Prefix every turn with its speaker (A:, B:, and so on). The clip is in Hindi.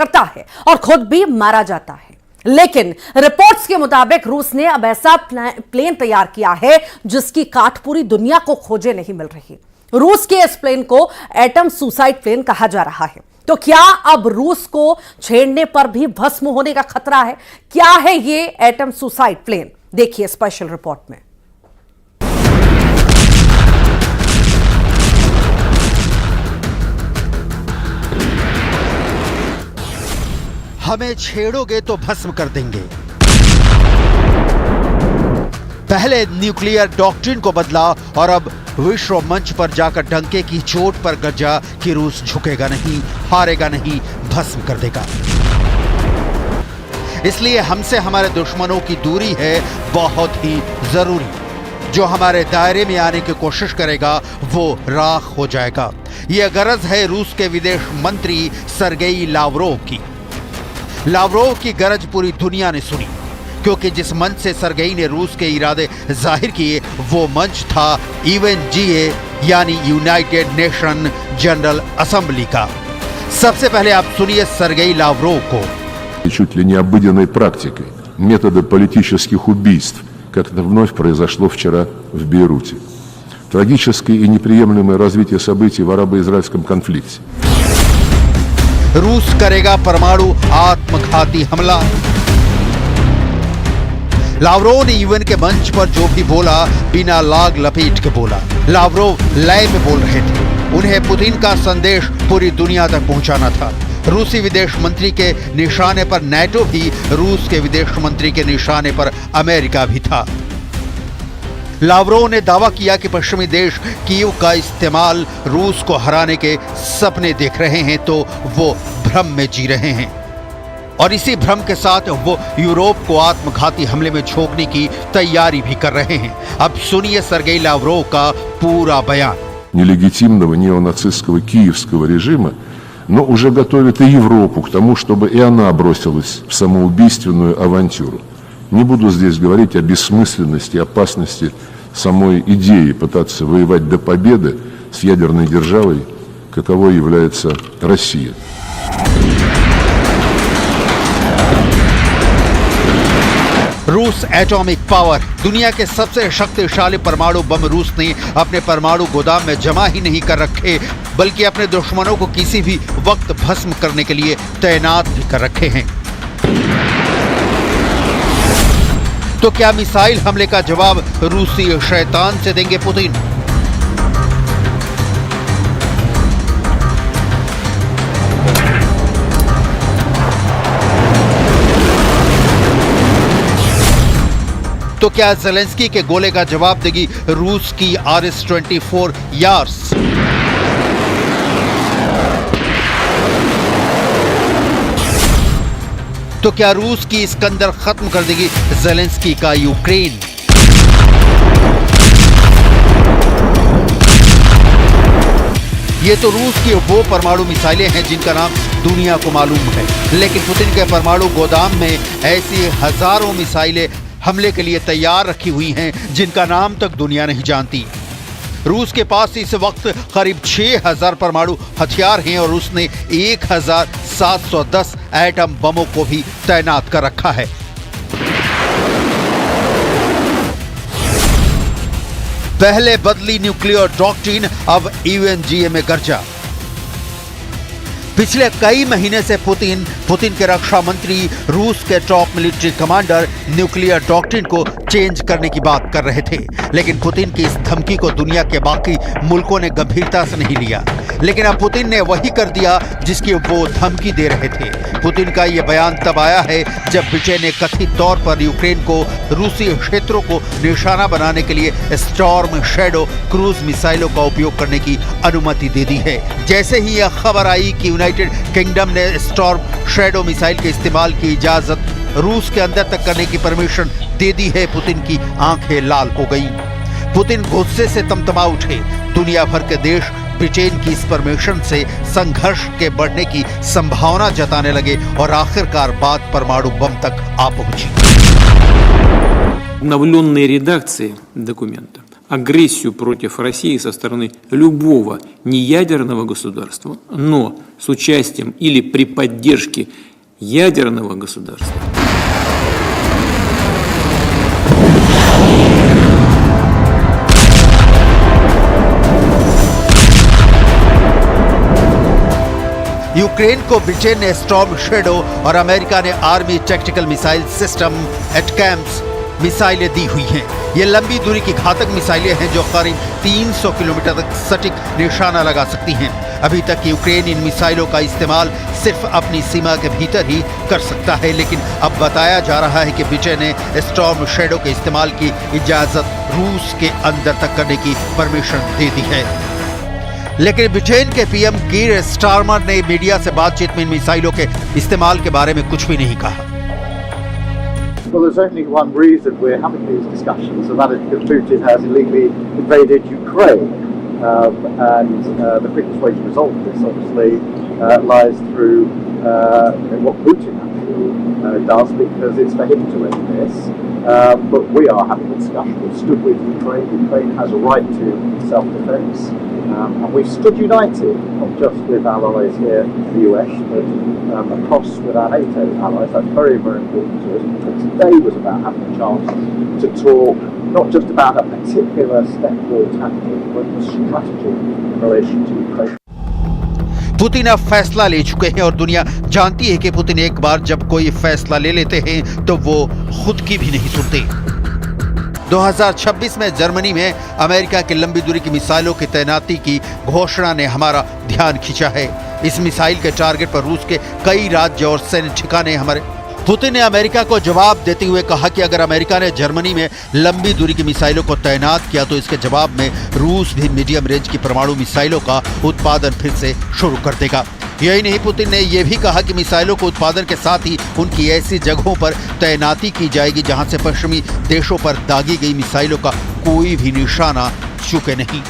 A: करता है और खुद भी मारा जाता है। लेकिन रिपोर्ट्स के मुताबिक रूस ने अब ऐसा प्लेन तैयार किया है जिसकी काट पूरी दुनिया को खोजे नहीं मिल रही। रूस के इस प्लेन को एटम सुसाइड प्लेन कहा जा रहा है। तो क्या अब रूस को छेड़ने पर भी भस्म होने का खतरा है? क्या है ये एटम सुसाइड प्लेन? देखिए स्पेशल रिपोर्ट में।
B: हमें छेड़ोगे तो भस्म कर देंगे। पहले न्यूक्लियर डॉक्ट्रिन को बदला और अब विश्व मंच पर जाकर डंके की चोट पर गरजा कि रूस झुकेगा नहीं, हारेगा नहीं, भस्म कर देगा। इसलिए हमसे हमारे दुश्मनों की दूरी है बहुत ही जरूरी। जो हमारे दायरे में आने की कोशिश करेगा वो राख हो जाएगा। यह गरज है रूस के विदेश मंत्री सरगेई लावरोव की। लावरोव की गरज पूरी दुनिया ने सुनी, क्योंकि जिस मंच से सरगेई ने रूस के इरादे जाहिर किए वो मंच था यूएनजीए यानी यूनाइटेड नेशन जनरल असेंबली का। सबसे पहले आप सुनिए सरगेई लावरोव को।
C: Чуть ли не обыденной практикой методы политических убийств, как это вновь произошло вчера в Бейруте. Трагическое и неприемлемое развитие событий в арабо-израильском конфликте.
B: रूस करेगा परमाणु आत्मघाती हमला। लावरोव ने यूएन के मंच पर जो भी बोला बिना लाग लपेट के बोला। लावरोव लय में बोल रहे थे। उन्हें पुतिन का संदेश पूरी दुनिया तक पहुंचाना था। रूसी विदेश मंत्री के निशाने पर नाटो भी, रूस के विदेश मंत्री के निशाने पर अमेरिका भी था। लावरोव ने दावा किया कि पश्चिमी देश कीव का इस्तेमाल रूस को हराने के सपने देख रहे हैं, तो वो भ्रम में जी रहे हैं और इसी भ्रम के साथ वो यूरोप को आत्मघाती हमले में झोंकने की तैयारी भी कर रहे हैं। अब सुनिए सरगेई लावरोव का पूरा बयान।
C: Нелегитимного неонацистского киевского режима, но уже готовит и Европу к тому, чтобы и она бросилась в самоубийственную авантюру. Не буду здесь говорить о бессмысленности и опасности самой идеи пытаться воевать до победы с ядерной державой, каковой является Россия.
B: रूस एटॉमिक पावर, दुनिया के सबसे शक्तिशाली परमाणु बम रूस ने अपने परमाणु गोदाम में जमा ही नहीं कर रखे, बल्कि अपने दुश्मनों को किसी भी वक्त भस्म करने के लिए तैनात भी कर रखे हैं। तो क्या मिसाइल हमले का जवाब रूसी शैतान से देंगे पुतिन? तो क्या ज़ेलेंस्की के गोले का जवाब देगी रूस की RS-24 यार्स? तो क्या रूस की इस्कंदर खत्म कर देगी ज़ेलेंस्की का यूक्रेन? ये तो रूस की वो परमाणु मिसाइलें हैं जिनका नाम दुनिया को मालूम है, लेकिन पुतिन के परमाणु गोदाम में ऐसी हजारों मिसाइलें हमले के लिए तैयार रखी हुई हैं जिनका नाम तक दुनिया नहीं जानती। रूस के पास इस वक्त करीब 6000 परमाणु हथियार हैं और उसने 1710 एटम बमों को भी तैनात कर रखा है। पहले बदली न्यूक्लियर डॉक्ट्रिन, अब यूएनजीए में गर्जा। पिछले कई महीने से पुतिन के रक्षा मंत्री, रूस के top military commander nuclear doctrine को चेंज करने की बात कर रहे थे, लेकिन पुतिन की इस धमकी को दुनिया के बाकी मुल्कों ने गंभीरता से नहीं लिया। लेकिन अब पुतिन ने वही कर दिया जिसकी वो धमकी दे रहे थे। पुतिन का यह बयान तब आया है जब ब्रिटेन ने कथित तौर पर यूक्रेन को रूसी क्षेत्रों को निशाना बनाने के लिए स्टॉर्म शैडो क्रूज मिसाइलों का उपयोग करने की अनुमति दे दी है। जैसे ही यह खबर आई कि यूनाइटेड किंगडम ने स्टॉर्म शैडो मिसाइल के इस्तेमाल की इजाजत रूस के अंदर तक करने की परमिशन दे दी है, पुतिन की आंखें लाल हो गई। पुतिन गुस्से से तमतमा उठे। दुनिया भर के देश ब्रिटेन की इस परमिशन से संघर्ष के बढ़ने की संभावना जताने लगे और आखिरकार बात परमाणु बम तक आ पहुंची।
D: Обновленной редакции документа агрессию против России со стороны любого неядерного государства, но с участием или при поддержке ядерного государства.
B: यूक्रेन को ब्रिटेन ने स्टॉर्म शैडो और अमेरिका ने आर्मी टैक्टिकल मिसाइल सिस्टम एटकैम्स मिसाइलें दी हुई हैं। ये लंबी दूरी की घातक मिसाइलें हैं जो करीब 300 किलोमीटर तक सटीक निशाना लगा सकती हैं। अभी तक यूक्रेन इन मिसाइलों का इस्तेमाल सिर्फ अपनी सीमा के भीतर ही कर सकता है, लेकिन अब बताया जा रहा है कि ब्रिटेन ने स्टॉर्म शैडो के इस्तेमाल की इजाजत रूस के अंदर तक करने की परमिशन दे दी है। लेकिन ब्रिटेन के पीएम कीर स्टारमर ने मीडिया से बातचीत में इन मिसाइलों के इस्तेमाल के बारे में कुछ भी नहीं कहा।
E: Well, there's only one reason we're having these discussions, and that is because Putin has illegally invaded Ukraine. And the quickest way to resolve this, obviously, lies through what Putin actually does, because it's for him to end this. But we are having a discussion. We've stood with Ukraine. Ukraine has a right to self-defense. And we've stood united, not just with our allies here in the US, but across with our NATO allies. That's very, very important to us. But today was about having a chance to talk not just about a particular step or tactic, but a strategy in relation to Ukraine.
B: Putin अब फैसला ले चुके हैं और दुनिया जानती है कि पुतिन एक बार जब कोई फैसला ले लेते हैं तो वो खुद की भी नहीं सुनते। 2026 में जर्मनी में अमेरिका की लंबी दूरी की मिसाइलों की तैनाती की घोषणा ने हमारा ध्यान खींचा है। इस मिसाइल के टारगेट पर रूस के कई राज्य और सैन्य ठिकाने हमारे। पुतिन ने अमेरिका को जवाब देते हुए कहा कि अगर अमेरिका ने जर्मनी में लंबी दूरी की मिसाइलों को तैनात किया तो इसके जवाब में रूस भी मीडियम रेंज की परमाणु मिसाइलों का उत्पादन फिर से शुरू कर देगा। यही नहीं, पुतिन ने यह भी कहा कि मिसाइलों के उत्पादन के साथ ही उनकी ऐसी जगहों पर तैनाती की जाएगी जहां से पश्चिमी देशों पर दागी गई मिसाइलों का कोई भी निशाना चूके नहीं।